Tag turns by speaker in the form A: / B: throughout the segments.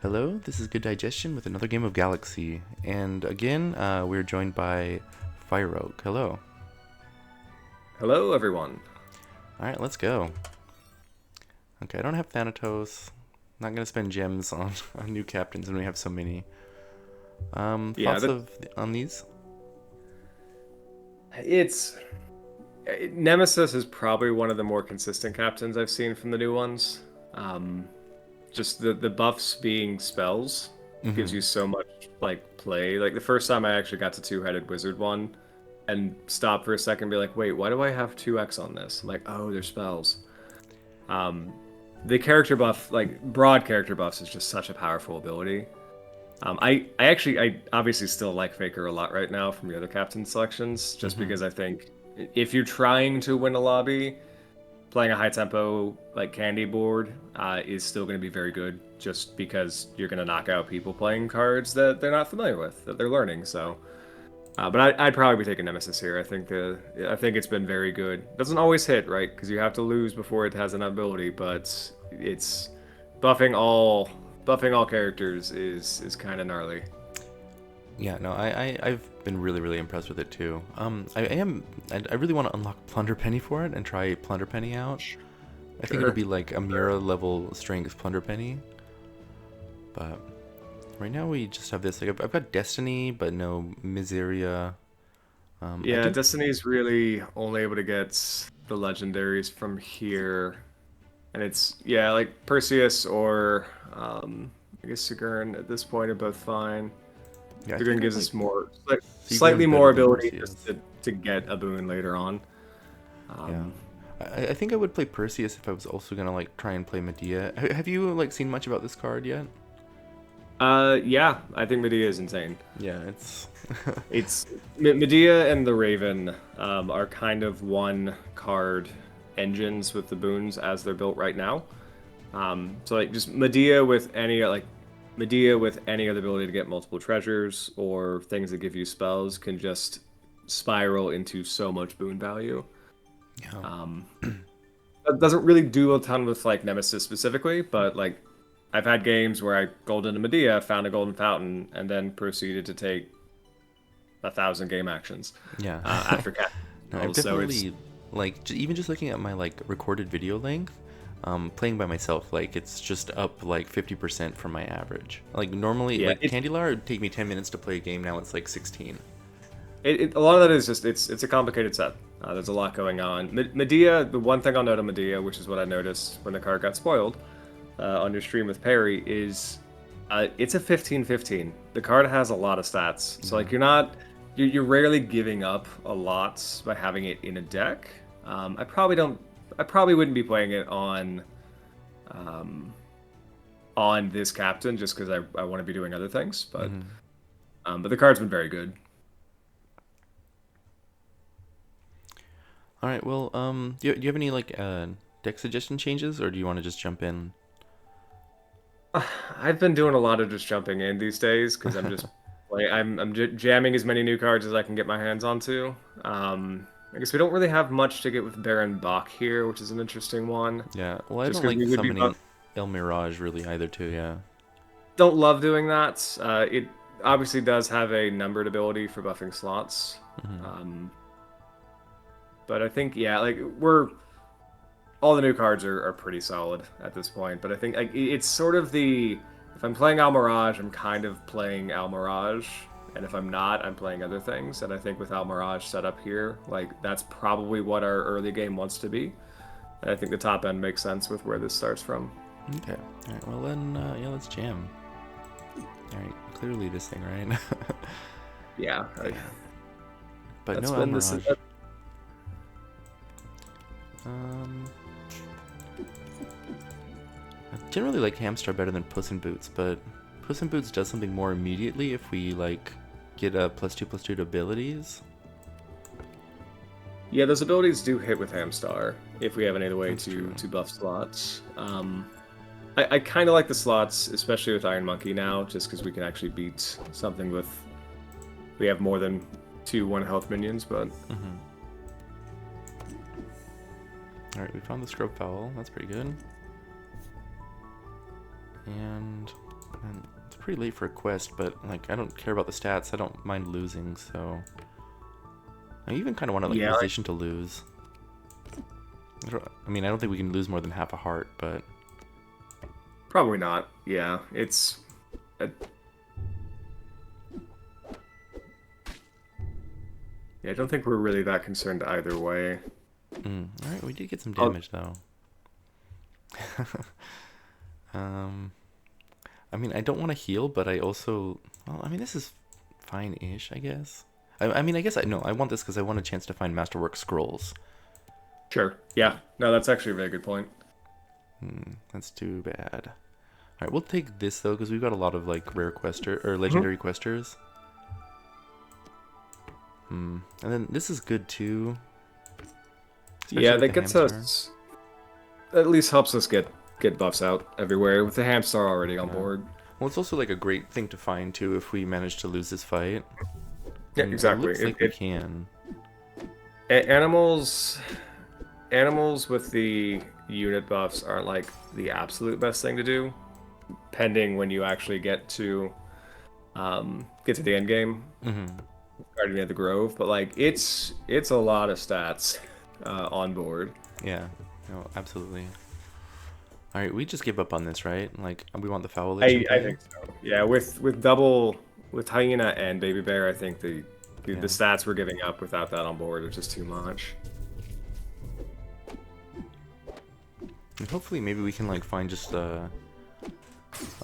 A: Hello, this is GoodDigestion with another game of Galaxy, and again, we're joined by Fireoak. Hello.
B: Hello, everyone.
A: Alright, let's go. Okay, I don't have Thanatos. Not gonna spend gems on, on new captains when we have so many.
B: Yeah,
A: Thoughts on these?
B: it's Nemesis is probably one of the more consistent captains I've seen from the new ones. Um, just the buffs being spells gives
A: Mm-hmm.
B: you so much play. Like the first time I actually got to two-headed wizard one and stop for a second and be like, wait, why do I have 2x on this? I'm like, oh, they're spells. Um, the character buff, like broad character buffs, is just such a powerful ability. I obviously still like Faker a lot right now from the other captain selections, just
A: Mm-hmm.
B: because I think if you're trying to win a lobby, playing a high tempo like candy board is still going to be very good, just because you're going to knock out people playing cards that they're not familiar with, that they're learning. So, but I'd probably be taking Nemesis here. I think it's been very good. Doesn't always hit, right? Because you have to lose before it has an ability, but it's buffing all buffing all characters is kind of gnarly.
A: Yeah, no, I've been really impressed with it too. I really want to unlock Plunder Penny for it and try Plunder Penny out. I think it'll
B: Sure.
A: be like a Mira level strength Plunder Penny, but right now we just have this. Like I've got Destiny, but no Miseria. I
B: Yeah,
A: didn't.
B: Destiny's really only able to get the legendaries from here, and it's yeah, like Perseus or I guess Sigurn at this point are both fine.
A: Yeah, I think
B: Sigurn
A: I
B: gives
A: like
B: us more,
A: Seagram's
B: slightly
A: better
B: more
A: than
B: ability just
A: Perseus.
B: to get a boon later on.
A: Yeah,
B: Um,
A: I think I would play Perseus if I was also gonna like try and play Medea. Have you like seen much about this card yet?
B: yeah, I think Medea is insane.
A: Yeah, it's.
B: It's Medea and the Raven are kind of one card engines with the boons as they're built right now. So like just Medea with any other ability to get multiple treasures or things that give you spells can just spiral into so much boon value.
A: Yeah.
B: Um, that doesn't really do a ton with like Nemesis specifically, but like I've had games where I golden a Medea, found a golden fountain, and then proceeded to take 1,000 game actions
A: Yeah.
B: after casting
A: No, I've
B: spells. So it's
A: definitely like even just looking at my like recorded video length, playing by myself, like it's just up like 50% from my average. Like normally,
B: yeah,
A: like Candylar would take me 10 minutes to play a game. Now it's like 16.
B: a lot of that is just it's a complicated set. There's a lot going on. Medea, the one thing I'll note on Medea, which is what I noticed when the card got spoiled on your stream with Perry, is it's a 15-15. The card has a lot of stats, so
A: Yeah.
B: like you're rarely giving up a lot by having it in a deck. I probably don't. I probably wouldn't be playing it um, on this captain just because I want to be doing other things.
A: Hmm.
B: But the card's been very good.
A: All right. Well, do you have any like deck suggestion changes, or do you want to just jump in?
B: I've been doing a lot of just jumping in these days because I'm jamming as many new cards as I can get my hands onto. I guess we don't really have much to get with Baron Bach here, which is an interesting one.
A: Yeah. Well, I
B: Just
A: don't
B: because
A: like
B: we would be
A: summoning El Mirage really either, too. Yeah.
B: don't love doing that. It obviously does have a numbered ability for buffing slots.
A: Hmm.
B: Um, but I think yeah, like we're all the new cards are pretty solid at this point. But I think like it's sort of the if I'm playing Al Mirage, I'm kind of playing Al Mirage, and if I'm not, I'm playing other things. And I think with Al Mirage set up here, like that's probably what our early game wants to be. And I think the top end makes sense with where this starts from.
A: Okay. All right. Well then, yeah, let's jam. All right. Clearly this thing, right?
B: Yeah,
A: Yeah. But
B: that's
A: no El
B: been this.
A: Mirage. Um, I generally like Hamstar better than Puss in Boots, but Puss in Boots does something more immediately if we like get a +2/+2 to abilities.
B: Yeah, those abilities do hit with Hamstar if we have any other way
A: That's true.
B: to buff slots. I kind of like the slots, especially with Iron Monkey now, just because we can actually beat something with we have more than two 1 health minions. But
A: Mm-hmm. All right, we found the Scrub Fowl. That's pretty good. And pretty late for a quest, but like I don't care about the stats. I don't mind losing, so I even kind of want to like position to lose. I mean, I don't think we can lose more than half a heart, but
B: probably not. Yeah, it's. Yeah, I don't think we're really that concerned either way.
A: All right, we did get some damage though. I mean, I don't want to heal, but I also, well, I mean, this is fine-ish, I guess. I mean, I guess I want this because I want a chance to find Masterwork scrolls.
B: Sure. Yeah. No, that's actually a very good point.
A: That's too bad. All right, we'll take this though because we've got a lot of like rare quester or legendary questers. And then this is good too.
B: Yeah, that gets us. At least helps us get buffs out everywhere with the hamster already on board.
A: Well, it's also like a great thing to find too if we manage to lose this fight.
B: Yeah, exactly.
A: It looks like we can.
B: Animals with the unit buffs aren't like the absolute best thing to do, pending when you actually get to the end game. Guardian of the Grove, but like it's a lot of stats on board.
A: Yeah, no, absolutely. All right, we just give up on this, right? Like we want the foul lich.
B: I think so. Yeah, with hyena and baby bear, I think the stats we're giving up without that on board are just too much.
A: And hopefully, maybe we can like find just like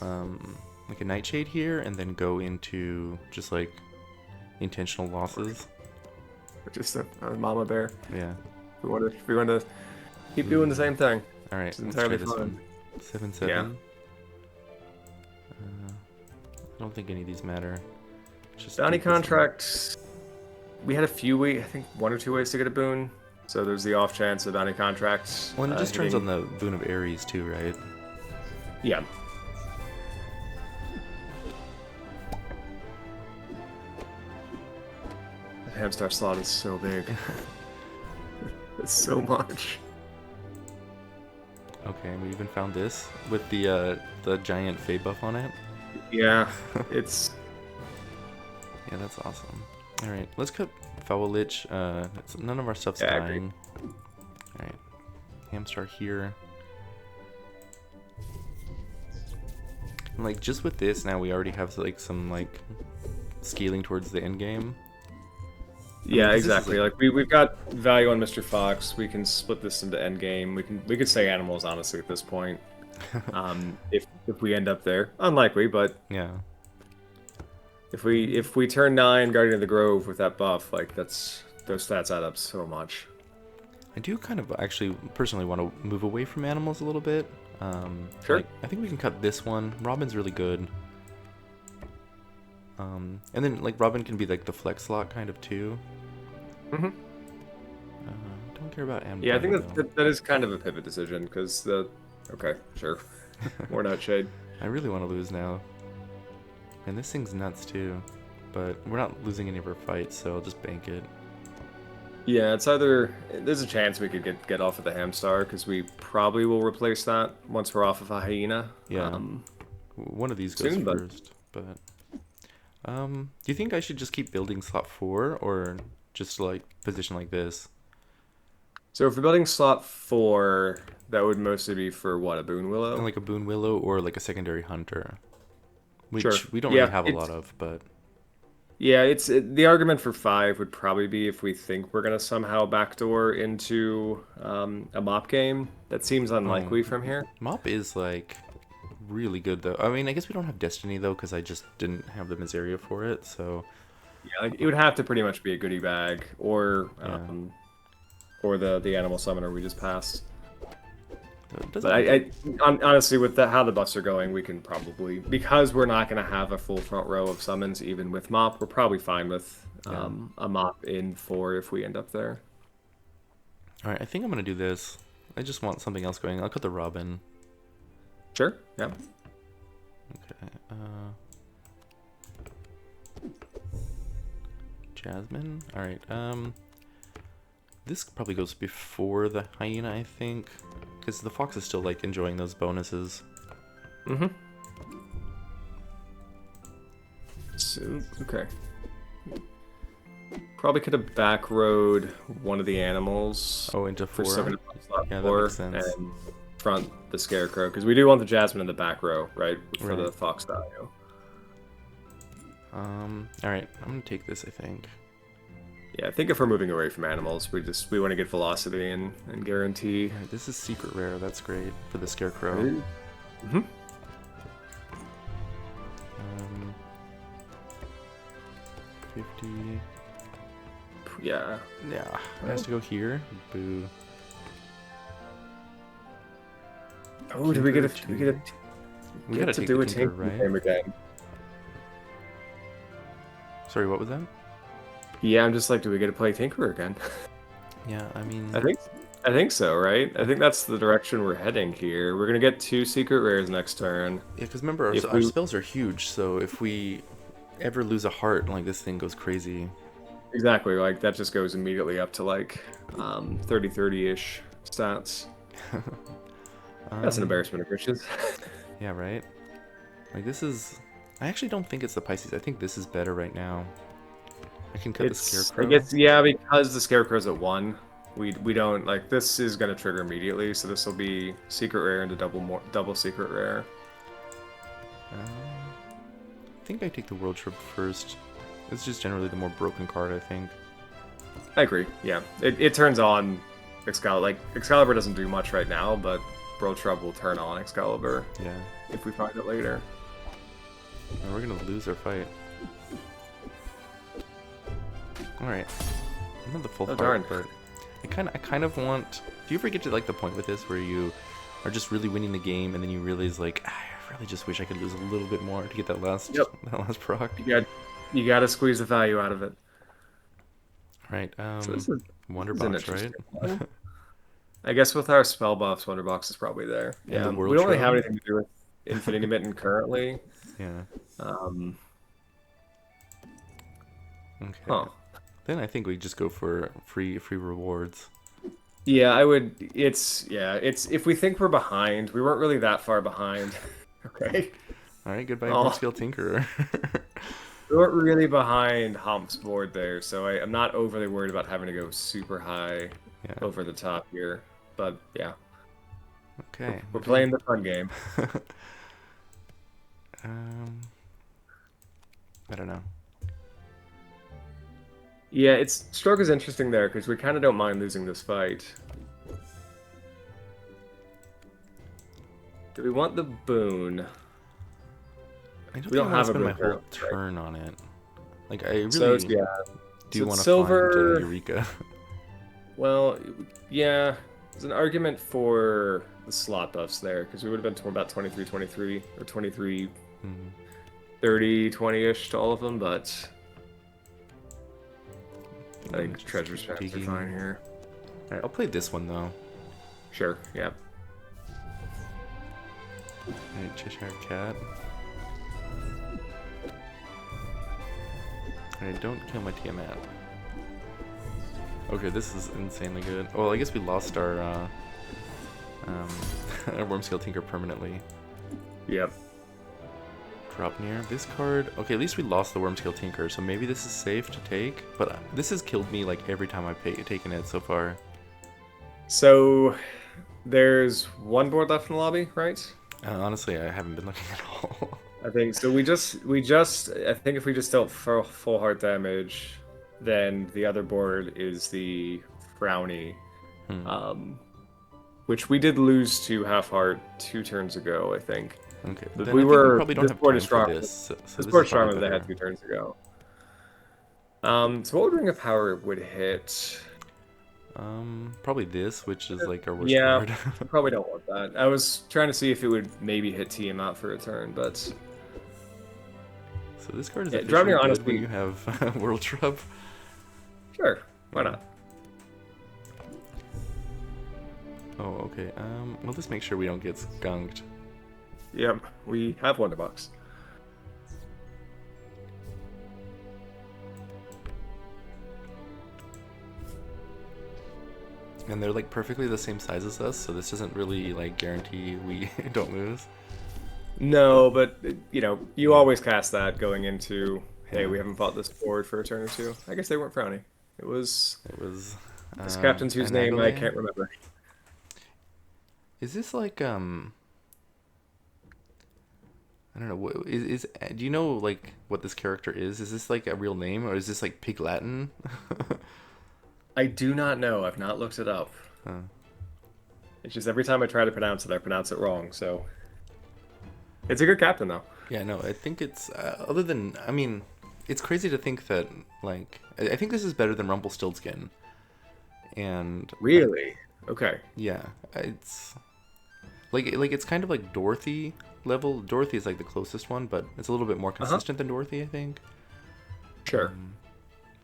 A: a nightshade here, and then go into just like intentional losses.
B: Just a mama bear.
A: Yeah.
B: We want to keep doing the same thing.
A: All right, let's try this one. 7/7.
B: Yeah.
A: I don't think any of these matter. Just
B: bounty contracts. We had a few ways, I think 1 or 2 ways to get a boon. So there's the off chance of bounty contracts.
A: Well, and it just turns on the boon of Ares too, right?
B: Yeah. That hamster slot is so big. It's so much.
A: Okay, we even found this with the giant Fey buff on it.
B: Yeah, it's.
A: Yeah, that's awesome. All right, let's cut Foul Lich. None of our stuff's dying. All right, Hamstar here. And like just with this, now we already have like some like scaling towards the end game.
B: Yeah, exactly. Like we've got value on Mr. Fox. We can split this into end game. We could say animals honestly at this point. If we end up there, unlikely, but
A: yeah.
B: If we turn 9 Guardian of the Grove with that buff, like those stats add up so much.
A: I do kind of actually personally want to move away from animals a little bit.
B: Sure.
A: Like, I think we can cut this one. Robin's really good. And then like Robin can be like the flex slot kind of too. Don't care about animals.
B: Yeah, I think that is kind of a pivot decision because okay, sure. More Nightshade.
A: I really want to lose now. And this thing's nuts too, but we're not losing any of our fights, so I'll just bank it.
B: Yeah, it's either there's a chance we could get off of the Hamstar because we probably will replace that once we're off of a hyena.
A: Yeah, one of these goes first. But do you think I should just keep building slot 4 or just like position like this?
B: So if we're building slot 4, that would mostly be for what, a Boon Willow?
A: And like a Boon Willow or like a secondary hunter. Which
B: sure.
A: we don't really have a lot of, but...
B: Yeah, the argument for 5 would probably be if we think we're going to somehow backdoor into a mop game. That seems unlikely from here.
A: Mop is, like, really good, though. I mean, I guess we don't have Destiny, though, because I just didn't have the Miseria for it, so...
B: Yeah, like, it would have to pretty much be a goodie bag, or the Animal Summoner we just passed. But honestly, with how the buffs are going, we can probably, because we're not going to have a full front row of summons, even with Mop, we're probably fine with a Mop in 4 if we end up there.
A: Alright, I think I'm going to do this. I just want something else going. I'll cut the Robin.
B: Sure, yeah.
A: Okay, Jasmine? Alright, this probably goes before the hyena, I think. Because the fox is still, like, enjoying those bonuses.
B: So, okay. Probably could have back rode one of the animals.
A: Oh, into
B: For
A: 4?
B: 7 slot
A: Yeah, that
B: 4,
A: makes sense.
B: and front the scarecrow, because we do want the jasmine in the back row, right? For the
A: Right.
B: fox value.
A: Alright, I'm gonna take this, I think.
B: Yeah, I think if we're moving away from animals, we want to get velocity and guarantee.
A: Alright, this is secret rare, that's great for the scarecrow.
B: Mm-hmm.
A: 50.
B: Yeah.
A: Yeah, it has to go here. Boo.
B: Oh, did we get a
A: We gotta take
B: do
A: the
B: a
A: tinker,
B: tinker
A: right?
B: game again?
A: Sorry, what was that?
B: Yeah, I'm just like, do we get to play tinker again?
A: Yeah, I mean...
B: I think so, right? I think that's the direction we're heading here. We're gonna get 2 secret rares next turn.
A: Yeah, because remember, our spells are huge, so if we ever lose a heart, like, this thing goes crazy.
B: Exactly, like, that just goes immediately up to, like, 30-30-ish stats. That's an embarrassment of riches.
A: Yeah, right? Like, this is... I actually don't think it's the Pisces. I think this is better right now. I can cut the Scarecrow.
B: I guess, yeah, because the Scarecrow's at 1, we don't, like, this is going to trigger immediately, so this will be secret rare into double secret rare.
A: I think I take the World Trip first. It's just generally the more broken card, I think.
B: I agree, yeah. It turns on Excalibur. Like, Excalibur doesn't do much right now, but World Trip will turn on Excalibur.
A: Yeah.
B: If we find it later.
A: And we're gonna lose our fight. Alright. I'm not the full heart, but I kind of want... Do you ever get to like the point with this where you are just really winning the game and then you realize like, I really just wish I could lose a little bit more to get that last proc?
B: You gotta squeeze the value out of it.
A: Right,
B: So
A: Wonder Box, right?
B: I guess with our spell buffs, Wonder Box is probably there.
A: And
B: Yeah,
A: the
B: we don't really have
A: Trove.
B: anything to do with Infinity Mitten currently.
A: Yeah. Okay.
B: Huh.
A: Then I think we just go for free rewards.
B: Yeah, I would. It's if we think we're behind, we weren't really that far behind. Okay.
A: All right, goodbye, Hornscale Tinkerer.
B: We weren't really behind Hump's board there, so I'm not overly worried about having to go super high over the top here. But yeah.
A: Okay.
B: We're playing the fun game.
A: I don't know.
B: Yeah, Stroke is interesting there because we kind of don't mind losing this fight. Do we want the boon?
A: I don't
B: We don't have a
A: spend my
B: boon
A: whole turn on it. Like I really do want to
B: silver...
A: find Eureka.
B: Well, yeah, there's an argument for the slot buffs there because we would have been about 23-23 or 23 30-20-ish to all of them, but I think treasure spans are fine here.
A: Alright, I'll play this one though.
B: Sure, yeah.
A: Alright, Cheshire Cat. Alright, don't kill my Tiamat. Okay, this is insanely good. Well, I guess we lost our our Wormscale Tinker permanently.
B: Yep.
A: Drop near this card. Okay, at least we lost the Wormscale Tinker, so maybe this is safe to take. But this has killed me like every time I've taken it so far.
B: So there's one board left in the lobby, right?
A: Honestly, I haven't been looking at all.
B: I think so. I think if we just dealt full heart damage, then the other board is the Frowny, which we did lose to half heart 2 turns ago, I think.
A: Okay,
B: but
A: then we probably don't have time for
B: this.
A: So
B: this board is stronger than they had 2 turns ago. So what would Ring of Power would hit?
A: Probably this, which is like our worst
B: card.
A: Yeah,
B: probably don't want that. I was trying to see if it would maybe hit Tiamat for a turn, but...
A: So this card is
B: driving
A: good
B: honestly...
A: when you have World Trub.
B: Sure, why not?
A: Oh, okay. Well, let's make sure we don't get skunked.
B: Yep, we have Wonder Box.
A: And they're like perfectly the same size as us, so this doesn't really like guarantee we don't lose.
B: No, but you know, you always cast that going into hey, we haven't fought this board for a turn or two. I guess they weren't frowny. It was this captain's whose name I can't remember.
A: Is this like I don't know. Do you know like what this character is? Is this like a real name, or is this like Pig Latin?
B: I do not know. I've not looked it up.
A: Huh.
B: It's just every time I try to pronounce it, I pronounce it wrong. So it's a good captain, though.
A: Yeah, no, I think it's other than I mean, it's crazy to think that like I think this is better than Rumpelstiltskin. And
B: really, okay,
A: yeah, it's like it's kind of like Dorothy level. Dorothy is like the closest one, but it's a little bit more consistent than Dorothy, I think.
B: Sure.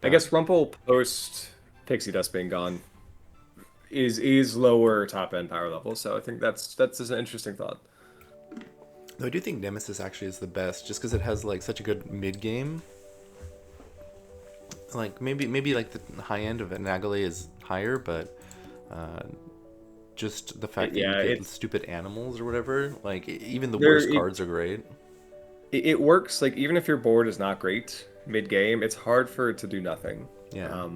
B: I guess Rumpel post Pixie Dust being gone is lower top end power level, so I think that's an interesting thought.
A: Though I do think Nemesis actually is the best, just because it has like such a good mid game. Like maybe like the high end of Nagale is higher, but just the fact that you get stupid animals or whatever, like even the worst cards are great.
B: It works like even if your board is not great mid game, it's hard for it to do nothing.
A: Yeah.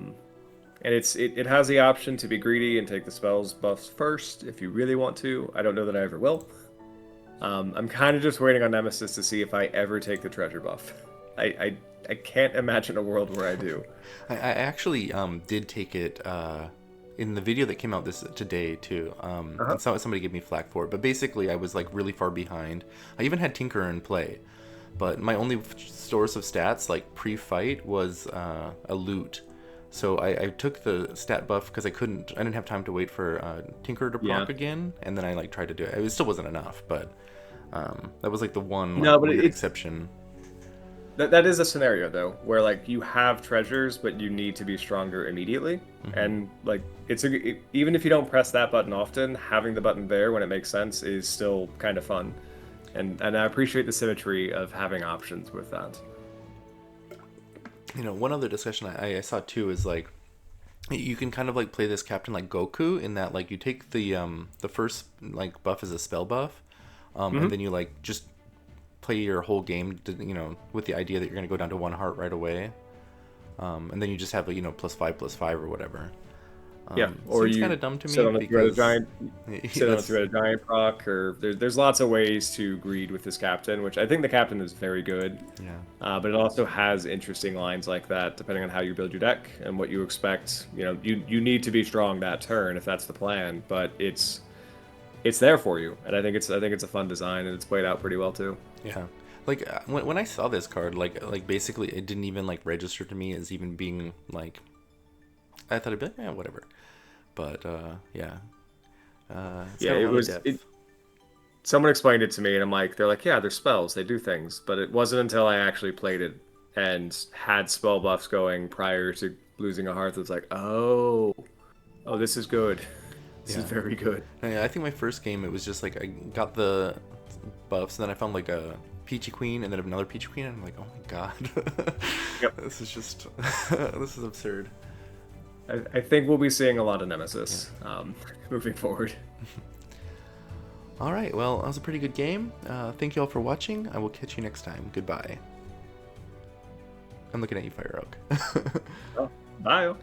B: And it has the option to be greedy and take the spells buffs first if you really want to. I don't know that I ever will. I'm kind of just waiting on Nemesis to see if I ever take the treasure buff. I can't imagine a world where I do.
A: I actually did take it in the video that came out today too. And somebody gave me flack for it, but basically I was like really far behind. I even had Tinker in play, but my only source of stats like pre-fight was a loot. So I took the stat buff because I didn't have time to wait for Tinker to proc again, and then I like tried to do it. It still wasn't enough, but that was like the one weird exception.
B: That is a scenario though, where like you have treasures, but you need to be stronger immediately, and like even if you don't press that button often, having the button there when it makes sense is still kind of fun, and I appreciate the symmetry of having options with that.
A: You know, one other discussion I saw too is like you can kind of like play this captain like Goku in that like you take the first like buff as a spell buff, and then you like just play your whole game with the idea that you're going to go down to 1 heart right away, and then you just have +5/+5 or whatever.
B: Or
A: seems
B: you
A: kind of dumb to me
B: sit on a
A: because
B: threaded giant proc, or there's lots of ways to greed with this captain, which I think the captain is very good. But it also has interesting lines like that depending on how you build your deck and what you expect. You need to be strong that turn if that's the plan, but it's there for you, and I think it's a fun design, and it's played out pretty well too.
A: Yeah, like when I saw this card, like basically it didn't even like register to me as even being like. I thought it'd be like, yeah, whatever. But
B: it was. Someone explained it to me, and I'm like, they're like, yeah, they're spells, they do things, but it wasn't until I actually played it and had spell buffs going prior to losing a heart that was like, oh, this is good. This is very good.
A: Yeah, I think my first game it was just like I got the buffs, and then I found like a Peachy Queen, and then another Peachy Queen, and I'm like, oh my god, this is just this is absurd.
B: I think we'll be seeing a lot of Nemesis moving forward.
A: All right, well, that was a pretty good game. Thank you all for watching. I will catch you next time. Goodbye. I'm looking at you, Fireoak.
B: Bye.